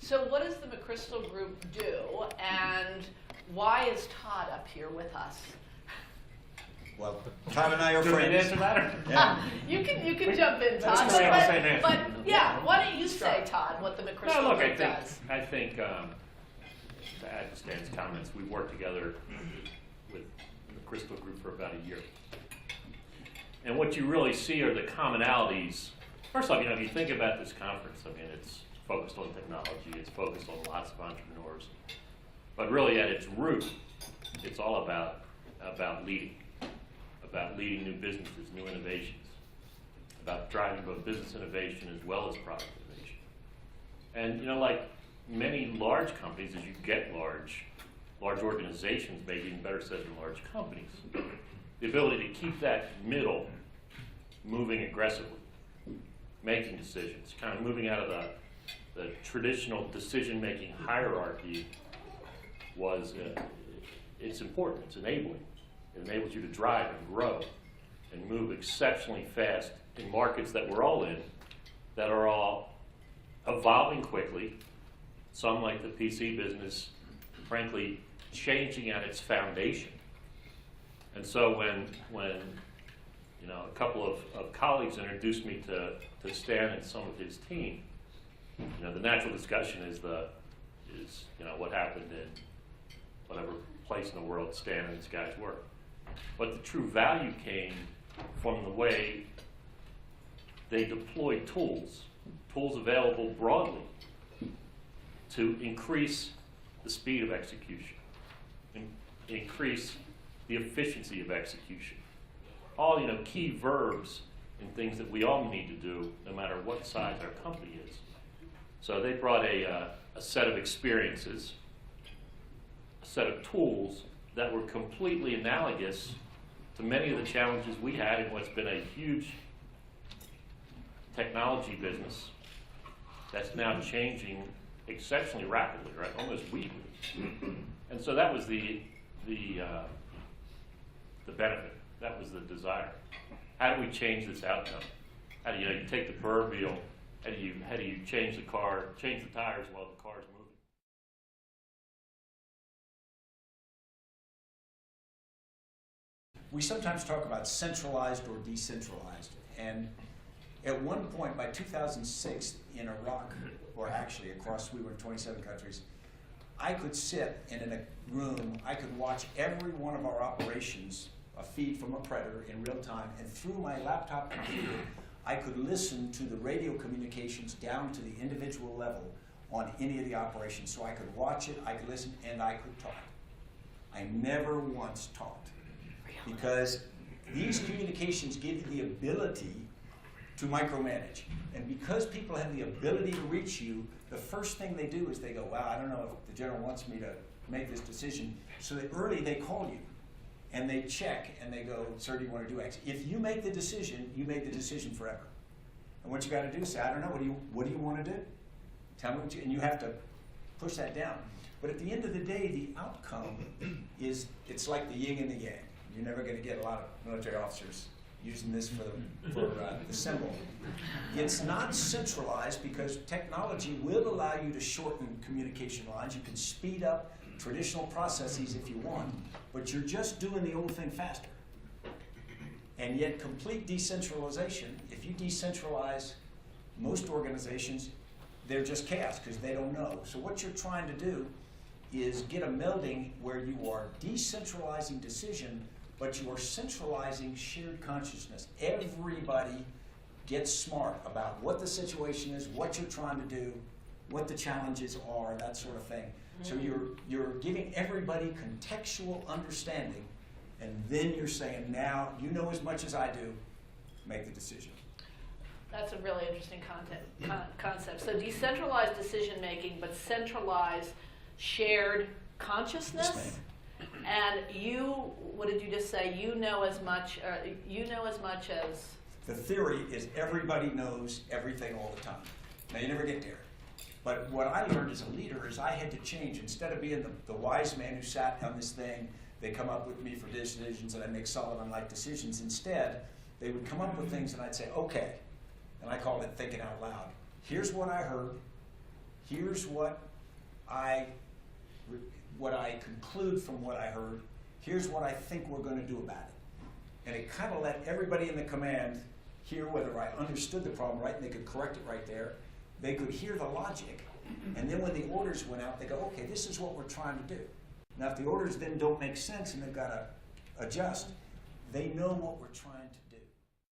So what does the McChrystal Group do, and why is Todd up here with us? Well, Todd and I are Do we friends. answer that? Or? Yeah. You can jump in, Todd. Let's go same answer. But yeah, why don't you say, Todd, what the McChrystal No, look, Group does? I think to add to Stan's comments, we worked together with the McChrystal Group for about a year. And what you really see are the commonalities. First off, if you think about this conference, I mean, it's focused on technology, it's focused on lots of entrepreneurs. But really at its root, it's all about leading new businesses, new innovations, about driving both business innovation as well as product innovation. And like many large companies, as you get large organizations, maybe even better said than large companies, the ability to keep that middle moving aggressively, making decisions, kind of moving out of the traditional decision-making hierarchy it's important, it's enabling. It enables you to drive and grow and move exceptionally fast in markets that we're all in, that are all evolving quickly, some like the PC business, frankly, changing at its foundation. And so when a couple of colleagues introduced me to Stan and some of his team, the natural discussion is what happened in whatever place in the world Stan and his guys were. But the true value came from the way they deployed tools available broadly to increase the speed of execution, increase the efficiency of execution. All key verbs and things that we all need to do, no matter what size our company is. So they brought a set of experiences, a set of tools that were completely analogous to many of the challenges we had in what's been a huge technology business that's now changing exceptionally rapidly, right? Almost weekly. And so that was the benefit. That was the desire. How do we change this outcome? How do you take the proverbial, how do you change the tires while the car's moving? We sometimes talk about centralized or decentralized, and at one point, by 2006, in Iraq, or actually across, we were in 27 countries, I could sit and in a room, I could watch every one of our operations, a feed from a Predator in real time, and through my laptop computer, I could listen to the radio communications down to the individual level on any of the operations. So I could watch it, I could listen, and I could talk. I never once talked. Because these communications give you the ability to micromanage. And because people have the ability to reach you, the first thing they do is they go, wow, I don't know if the general wants me to make this decision. So early they call you and they check and they go, sir, do you want to do X? If you make the decision, you made the decision forever. And what you got to do is say, I don't know, what do you want to do? Tell me what and you have to push that down. But at the end of the day, the outcome is, it's like the yin and the yang. You're never going to get a lot of military officers using this for the symbol. It's not centralized because technology will allow you to shorten communication lines. You can speed up traditional processes if you want, but you're just doing the old thing faster. And yet complete decentralization, if you decentralize most organizations, they're just chaos because they don't know. So what you're trying to do is get a melding where you are decentralizing decision, but you are centralizing shared consciousness. Everybody gets smart about what the situation is, what you're trying to do, what the challenges are, that sort of thing. So you're giving everybody contextual understanding, and then you're saying, now you know as much as I do, make the decision. That's a really interesting concept. So decentralized decision making, but centralized shared consciousness. Yes, and what did you just say? You know as much as. The theory is everybody knows everything all the time. Now you never get there. But what I learned as a leader is I had to change. Instead of being the wise man who sat on this thing, they come up with me for decisions and I make Sullivan-like decisions. Instead, they would come up with things and I'd say, okay. And I called it thinking out loud. Here's what I heard. here's what I conclude from what I heard, here's what I think we're going to do about it. And it kind of let everybody in the command hear whether I understood the problem right, and they could correct it right there. They could hear the logic, and then when the orders went out, they go, okay, this is what we're trying to do. Now, if the orders then don't make sense and they've got to adjust, they know what we're trying to do.